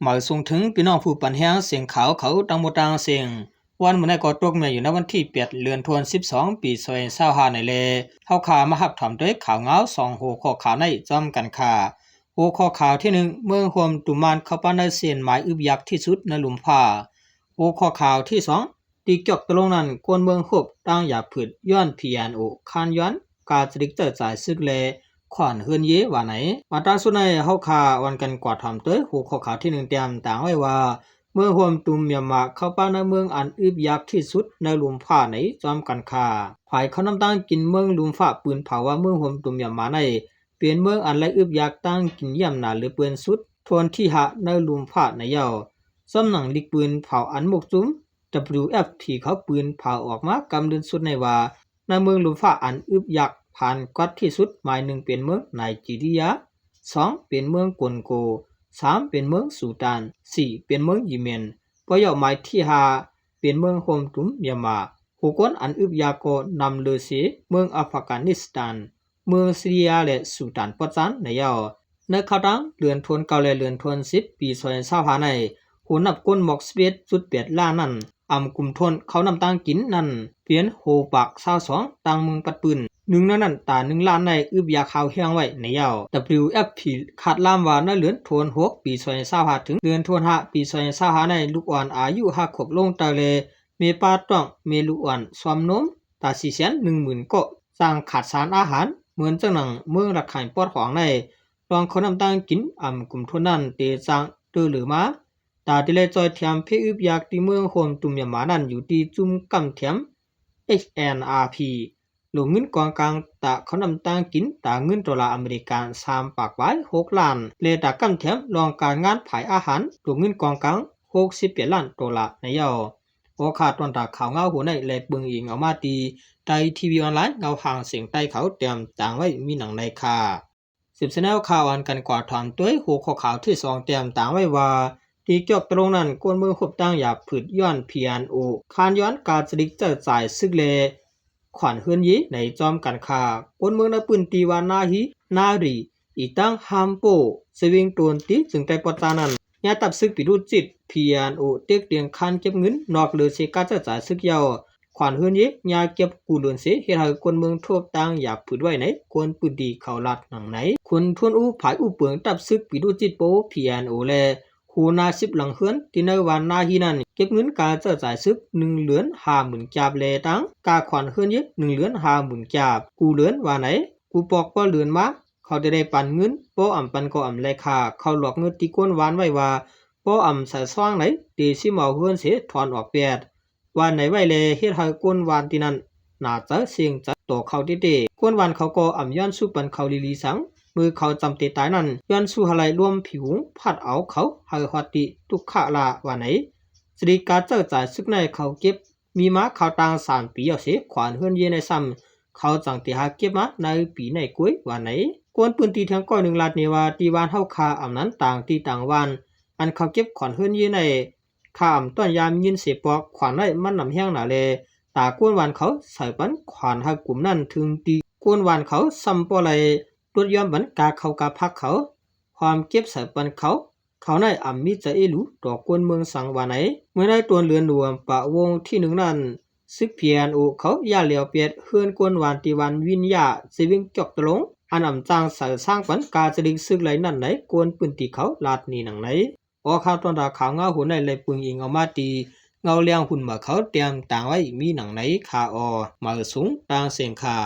หมายส่งถึงพี่น้องผู้ปันแห้งเสียงขาวเขาตังโมตังเสียงวันมื้อนี้ก็ตกแม่อยู่ในวันที่8เดือนธันวาคม12ปี2025ในเลเฮาข่าวมาฮับถามด้วยข่าวเงา2หัวข้อข่าวในจอมกันค่ะหัวข้อข่าวที่1เมืองโฮมตุมานเข้าปานในเสียนหมายอึบยักษ์ที่สุดในหลุมผ้าหัวข้อข่าวที่2ตีจอกตะลงนั้นกวนเมืองฮบตั้งอย่าผืดย้อน PNO คานย้อนกาจริกเตอร์จ่ายซึกแลขวานเฮือนเยว่าไหนมาตราสุดในเฮาข่าววันกันกว่าถามด้วยหัวข้อข่าวที่1เตรียมต่างไว้ว่าเมื่อรวมตุมเมียมาเข้าป้าในเมืองอันอึบยักษ์ที่สุดในหลุมผ้าไหนจอมกันค่าฝ่ายเขานำตั้งกินเมืองหลุมผ้าปืนเผาว่าเมืองรวมตุมเมียมาในเปลี่ยนเมืองอันไรอึบยักษ์ตั้งกินเยี่ยมหนาหรือปืนสุดทวนที่หะในหลุมผ้าในเยาสำหนังลิกปืนเผาอันมุกจุ้ม WFP เขาปืนเผาออกมากำเดินสุดในว่าในเมืองหลุมผ้าอันอึบยักษ์ผ่านกัดที่สุดหมาย1เป็นเมืองไนจีเรีย2เป็นเมืองกวนโก3เป็นเมืองสุดาน4เป็นเมืองเยเมนปอยหมายที่5เป็นเมืองโฮมตุมเมียมาหูกวนอันอึบยาโกนำเลเซเมืองอัฟกานิสถานเมืองซีเรียและสุดานปัจจันในยาวในข่าวดังเดือนธันวาคมและเดือนธันวาคม10ปี2025ในหูนับก้นหมอก11.8ล้านนั้นอำกุมทนเขานำตั้งกินนั่นเปลี่ยนโฮปาก22ตังเมืองปัดปืนหนึ่งนั้นตา1ล้านในอึบยาขาวเฮียงไว้ในยาว WFP คาดลามว่าในเดือนธันวาคมปี2025ถึงเดือนธันวาคมปี2025ในลูกอ่อนอายุ5ขวบลงตาเลเมปาต้องเมลูกอ่อนสวมนมตาสิเสียน 10,000 ก็สร้างขาดสารอาหารเหมือนจังหนังเมืองรักไข่ปอดของในลองเขานำตั้งกินอำกุมทนนั้นเตจังเตอหรือมาตาที่เลยจอยเทียมเพอึบยากที่เมืองโฮมตุมยามานั้นอยู่ที่จุ่มกำเทียม HNRP ลงเงินกองกลางตาเขานำตั้งกินตาเงินดอลลาร์อเมริกัน3ปากไว้6ล้านเลตากำเทียมรองการงานผายอาหารลงเงินกองกลาง68ล้านดอลลาร์ในยาวโอขาดตอนตาข่าวเงาหัวในและเบิ่งอิงเอามาตีไตทีวีออนไลน์เงาห่างเสียงใต้เขาเตรียมต่างไว้มีหนังในค่ะ10แนวข่าวอันกันกว่าถามด้วยหัวข้อข่าวที่2เตรียมต่างไว้ว่าตีจอกตรงนั้นกวนเมืองขบตั้งอย่าผืดย้อน PNO คานย้อนกาจริกเจอจ่ายซึกเลขวัญเฮือนยีในจอมกันค่ากวนเมืองในปืนตีวานาฮีนารีอีตั้งฮัมโปสวิงตวนตีจึงใจปตานั้นยาตับซึกปิรุจิต PNO เต็กเตียงคันเก็บเงินนอกเลือเสกาจะจ่ายซึกยาวขวัญเฮือนยียาเก็บกูเลือนเสเฮ็ดให้กวนเมืองทบตั้งอย่าผืดไว้ไหนกวนปืนดีเขาลัดหนังไหนคนทวนอู้ผายอู้เปิงตับซึกปิรุจิตโป PNO แลหูนา10หลังเฮือนที่ในวันนาฮีนั้นเก็บเงินกาจะจ่ายซึก1เหรียญ50,000จาบแลตังกาขวัญเฮือนยึด1เหรียญ50,000จาบกูเหรียญว่าไหนกูปอกบ่เหรียญมาเขาได้ปันเงินป้ออำปันก็อำแลค่าเขาหลอกเงินที่ก้นหวานไว้ว่าป้ออำใส่ซ่องไหนตีสิเมาเฮือนเสถอนออกแปดว่าไหนไว้แลเฮ็ดให้ก้นหวานที่นั้นน่าจะเสียงจะต่อเขาติก้นหวานเขาก็อำย้อนสู้ปันเขาลีสังมือเขาจำเตตายนั้นย้อนสู้หะไรร่วมผิวพัดเอาเขาหายหอติทุกขะลาว่าไหนสริกาเจอจ่ายซึกในเขาเก็บมีมาเขาตาง3ปีเอาเสขวานเฮือนเยในซ้ำเขาจังติหาเก็บมาในปีในกุ้ยว่าไหนกวนปืนตีทางก้อย1ลาดนี่ว่าตีวานเฮาคาอำนั้นต่างตีต่างวานอันเขาเก็บขวานเฮือนเยในข้ามต้นยามยินเสปอกขวานได้มันนำแห้งหนาเลตากวนวานเขาใส่ปันขวานหากลุ่มนั้นถึงตีกวนวานเขาซ้ำปอไหลตรวจย้อนบันกาเขากาพักเขาความเก็บใส่ปันเขาในอ่ำมิจะเอลูต่อกวนเมืองสังวาไหนเมื่อได้ตัวเรือนรวมปะวงที่1นั้นซึก PNO เขาย่าเหลียวเปียดเฮือนกวนวานตีวันวินยาเสวิงจอกตะลงอันอ่ำจางใส่สร้างปันกาจะดิงซึกไหลนั่นไหนกวนปืนตีเขาลาดนี่หนังไหนออข่าวตอนตาข่าวเงาหัวในเลยปึงอิงเอามาตีเงาเลี้ยงหุ่นมาเขาเตรียมต่างไว้มีหนังไหนคาออมาสูงต่างเสียงคา